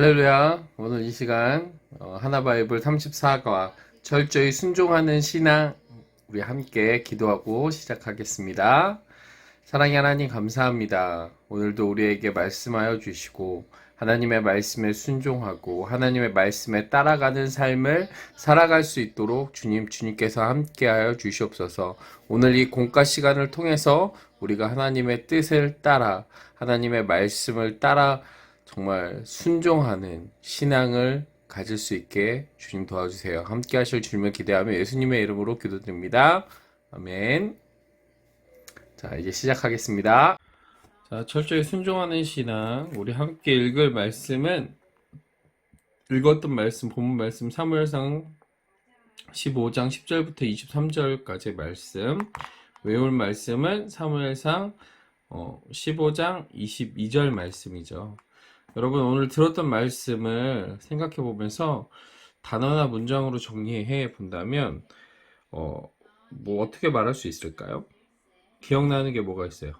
할렐루야. 오늘 이 시간 하나바이블 34과 철저히 순종하는 신앙 우리 함께 기도하고 시작하겠습니다. 사랑의 하나님 감사합니다. 오늘도 우리에게 말씀하여 주시고 하나님의 말씀에 순종하고 하나님의 말씀에 따라가는 삶을 살아갈 수 있도록 주님께서 함께하여 주시옵소서. 오늘 이 공과 시간을 통해서 우리가 하나님의 뜻을 따라 하나님의 말씀을 따라 정말 순종하는 신앙을 가질 수 있게 주님 도와주세요. 함께 하실 주님을 기대하며 예수님의 이름으로 기도드립니다. 아멘. 자, 이제 시작하겠습니다. 자, 철저히 순종하는 신앙. 우리 함께 읽을 말씀은 읽었던 말씀, 본문 말씀 사무엘상 15장 10절부터 23절까지의 말씀. 외울 말씀은 사무엘상 15장 22절 말씀이죠. 여러분 오늘 들었던 말씀을 생각해 보면서 단어나 문장으로 정리해 본다면 뭐 어떻게 말할 수 있을까요? 기억나는 게 뭐가 있어요?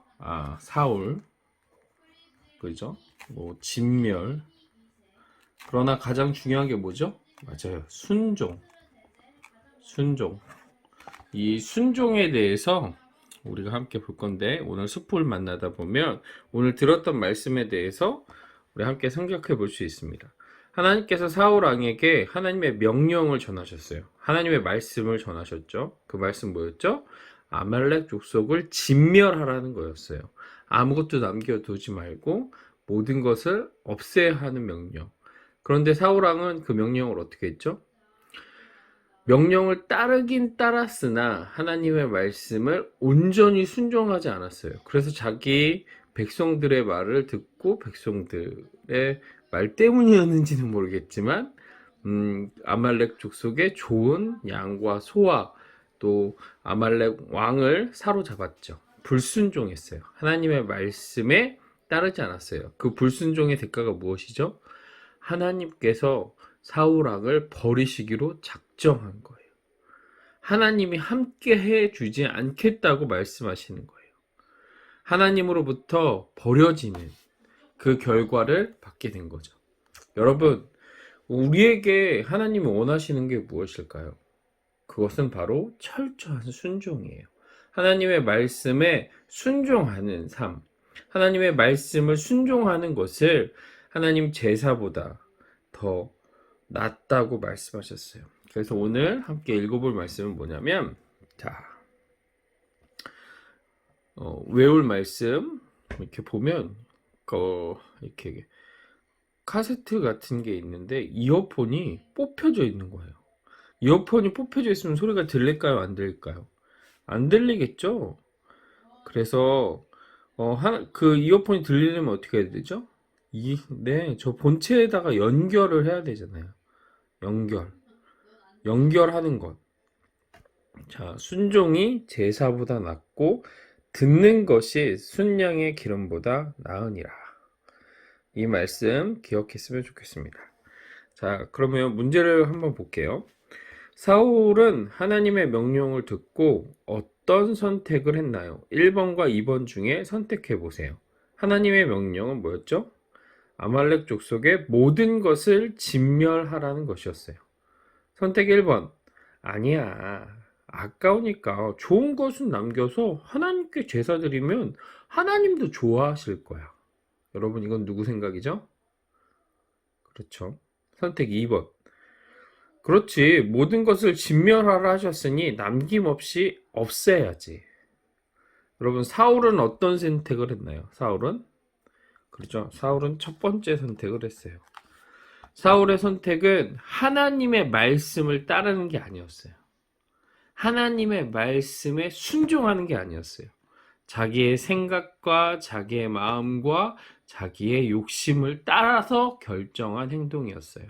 사울, 그죠? 뭐 진멸. 그러나 가장 중요한 게 뭐죠? 맞아요. 순종. 이 순종에 대해서 우리가 함께 볼 건데 오늘 숲을 만나다 보면 오늘 들었던 말씀에 대해서 우리 함께 생각해 볼 수 있습니다. 하나님께서 사울 왕에게 하나님의 명령을 전하셨어요. 하나님의 말씀을 전하셨죠. 그 말씀 뭐였죠? 아말렉 족속을 진멸하라는 거였어요. 아무것도 남겨두지 말고 모든 것을 없애야 하는 명령. 그런데 사울 왕은 그 명령을 어떻게 했죠? 명령을 따르긴 따랐으나 하나님의 말씀을 온전히 순종하지 않았어요. 그래서 자기 백성들의 말을 듣고 백성들의 말 때문이었는지는 모르겠지만 아말렉 족속의 좋은 양과 소와 또 아말렉 왕을 사로잡았죠. 불순종했어요. 하나님의 말씀에 따르지 않았어요. 그 불순종의 대가가 무엇이죠? 하나님께서 사울 왕을 버리시기로 작정한 거예요. 하나님이 함께 해주지 않겠다고 말씀하시는 거예요. 하나님으로부터 버려지는 그 결과를 받게 된 거죠. 여러분, 우리에게 하나님이 원하시는 게 무엇일까요? 그것은 바로 철저한 순종이에요. 하나님의 말씀에 순종하는 삶, 하나님의 말씀을 순종하는 것을 하나님 제사보다 더 낫다고 말씀하셨어요. 그래서 오늘 함께 읽어볼 말씀은 뭐냐면, 외울 말씀 이렇게 보면 이렇게 카세트 같은 게 있는데 이어폰이 뽑혀져 있는 거예요. 이어폰이 뽑혀져 있으면 소리가 들릴까요? 안 들릴까요? 안 들리겠죠? 그래서 그 이어폰이 들리려면 어떻게 해야 되죠? 저 본체에다가 연결을 해야 되잖아요. 연결하는 것. 자, 순종이 제사보다 낫고 듣는 것이 순양의 기름보다 나으니라. 이 말씀 기억했으면 좋겠습니다. 자, 그러면 문제를 한번 볼게요. 사울은 하나님의 명령을 듣고 어떤 선택을 했나요? 1번과 2번 중에 선택해 보세요. 하나님의 명령은 뭐였죠? 아말렉 족속의 모든 것을 진멸하라는 것이었어요. 선택 1번. 아니야. 아까우니까 좋은 것은 남겨서 하나님께 제사 드리면 하나님도 좋아하실 거야. 여러분, 이건 누구 생각이죠? 그렇죠. 선택 2번. 그렇지. 모든 것을 진멸하라 하셨으니 남김없이 없애야지. 여러분, 사울은 어떤 선택을 했나요? 그렇죠. 사울은 첫 번째 선택을 했어요. 사울의 선택은 하나님의 말씀을 따르는 게 아니었어요. 하나님의 말씀에 순종하는 게 아니었어요. 자기의 생각과 자기의 마음과 자기의 욕심을 따라서 결정한 행동이었어요.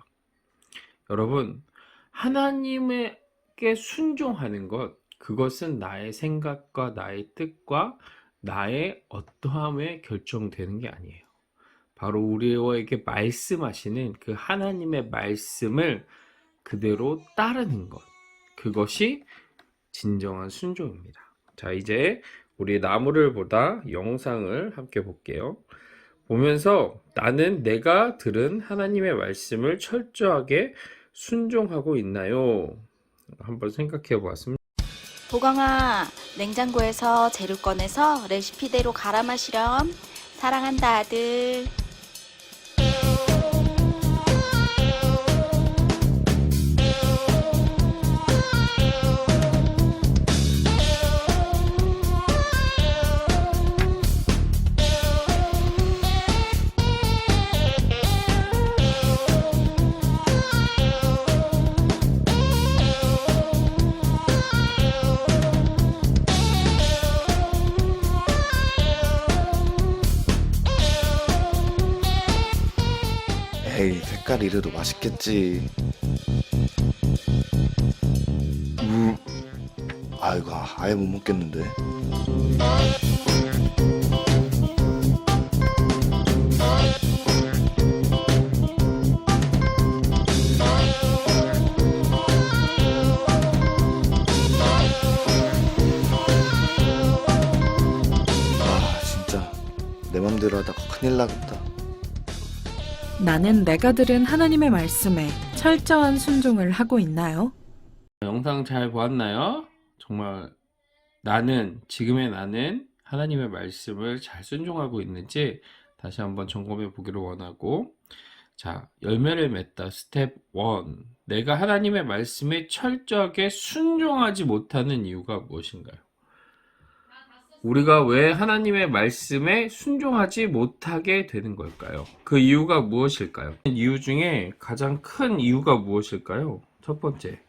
여러분, 하나님에게 순종하는 것, 그것은 나의 생각과 나의 뜻과 나의 어떠함에 결정되는 게 아니에요. 바로 우리에게 말씀하시는 그 하나님의 말씀을 그대로 따르는 것, 그것이 진정한 순종입니다. 자, 이제 우리 나무를 보다 영상을 함께 볼게요. 보면서 나는 내가 들은 하나님의 말씀을 철저하게 순종하고 있나요? 한번 생각해 보았습니다. 보경아, 냉장고에서 재료 꺼내서 레시피대로 갈아 마시렴. 사랑한다, 아들. 에이, 색깔 이래도 맛있겠지. 아이고, 아예 못 먹겠는데. 진짜 내 맘대로 하다가 큰일 나겠다. 나는 내가 들은 하나님의 말씀에 철저한 순종을 하고 있나요? 영상 잘 보았나요? 정말 지금의 나는 하나님의 말씀을 잘 순종하고 있는지 다시 한번 점검해 보기를 원하고, 자, 열매를 맺다 스텝 1. 내가 하나님의 말씀에 철저하게 순종하지 못하는 이유가 무엇인가요? 우리가 왜 하나님의 말씀에 순종하지 못하게 되는 걸까요? 그 이유가 무엇일까요? 이유 중에 가장 큰 이유가 무엇일까요? 첫 번째,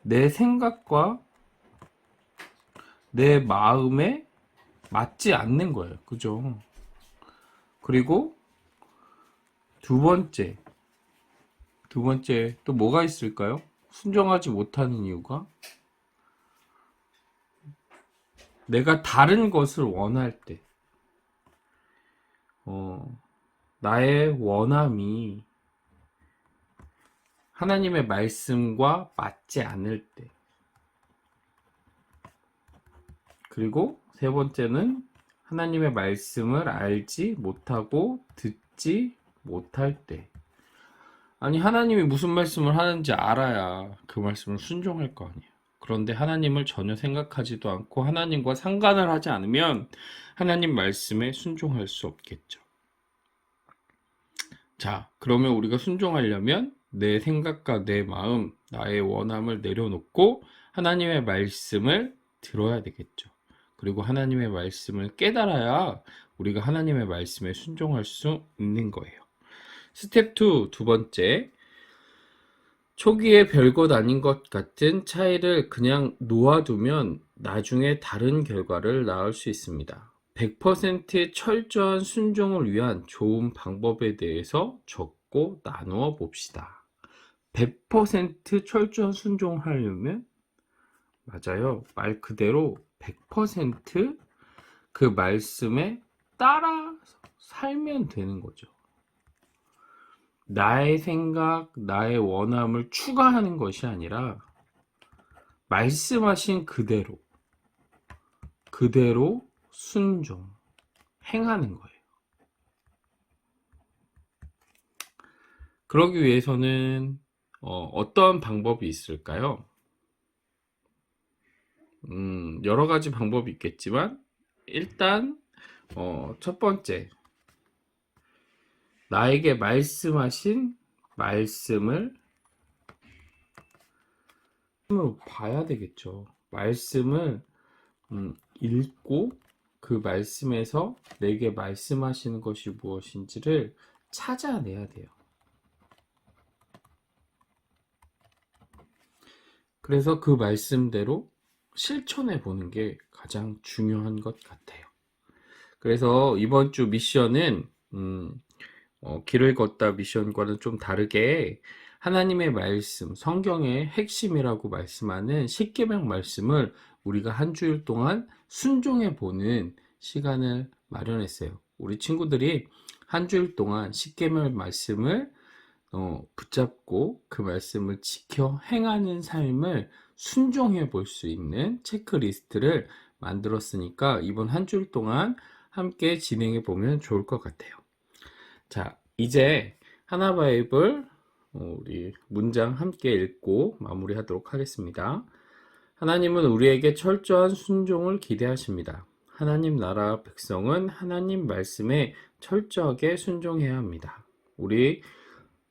내 생각과 내 마음에 맞지 않는 거예요. 그죠? 그리고 두 번째 또 뭐가 있을까요? 순종하지 못하는 이유가 내가 다른 것을 원할 때, 나의 원함이 하나님의 말씀과 맞지 않을 때, 그리고 세 번째는 하나님의 말씀을 알지 못하고 듣지 못할 때. 아니, 하나님이 무슨 말씀을 하는지 알아야 그 말씀을 순종할 거 아니에요. 그런데 하나님을 전혀 생각하지도 않고 하나님과 상관을 하지 않으면 하나님 말씀에 순종할 수 없겠죠. 자, 그러면 우리가 순종하려면 내 생각과 내 마음, 나의 원함을 내려놓고 하나님의 말씀을 들어야 되겠죠. 그리고 하나님의 말씀을 깨달아야 우리가 하나님의 말씀에 순종할 수 있는 거예요. 스텝 2, 두 번째. 초기에 별것 아닌 것 같은 차이를 그냥 놓아두면 나중에 다른 결과를 낳을 수 있습니다. 100% 철저한 순종을 위한 좋은 방법에 대해서 적고 나누어 봅시다. 100% 철저한 순종하려면, 맞아요, 말 그대로 100% 그 말씀에 따라 살면 되는 거죠. 나의 생각, 나의 원함을 추가하는 것이 아니라 말씀하신 그대로 순종, 행하는 거예요. 그러기 위해서는 어떤 방법이 있을까요? 여러 가지 방법이 있겠지만 일단 첫 번째, 나에게 말씀하신 말씀을 봐야 되겠죠. 말씀을 읽고 그 말씀에서 내게 말씀하시는 것이 무엇인지를 찾아내야 돼요. 그래서 그 말씀대로 실천해 보는 게 가장 중요한 것 같아요. 그래서 이번 주 미션은 길을 걷다 미션과는 좀 다르게 하나님의 말씀, 성경의 핵심이라고 말씀하는 십계명 말씀을 우리가 한 주일 동안 순종해 보는 시간을 마련했어요. 우리 친구들이 한 주일 동안 십계명 말씀을 붙잡고 그 말씀을 지켜 행하는 삶을 순종해 볼 수 있는 체크리스트를 만들었으니까 이번 한 주일 동안 함께 진행해 보면 좋을 것 같아요. 자, 이제 하나 바이블 우리 문장 함께 읽고 마무리하도록 하겠습니다. 하나님은 우리에게 철저한 순종을 기대하십니다. 하나님 나라 백성은 하나님 말씀에 철저하게 순종해야 합니다. 우리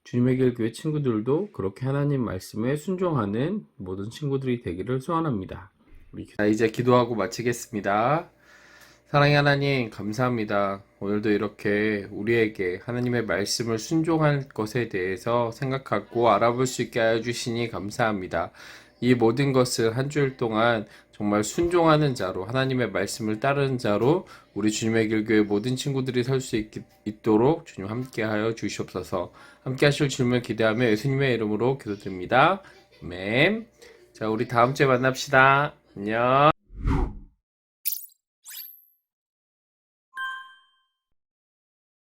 주님의 길 교회 친구들도 그렇게 하나님 말씀에 순종하는 모든 친구들이 되기를 소원합니다. 자, 이제 기도하고 마치겠습니다. 사랑의 하나님, 감사합니다. 오늘도 이렇게 우리에게 하나님의 말씀을 순종할 것에 대해서 생각하고 알아볼 수 있게 하여 주시니 감사합니다. 이 모든 것을 한 주일 동안 정말 순종하는 자로, 하나님의 말씀을 따르는 자로 우리 주님의 길 교회 모든 친구들이 설 수 있도록 주님 함께 하여 주시옵소서. 함께 하실 주님을 기대하며 예수님의 이름으로 기도드립니다. 아멘. 자, 우리 다음 주에 만납시다. 안녕.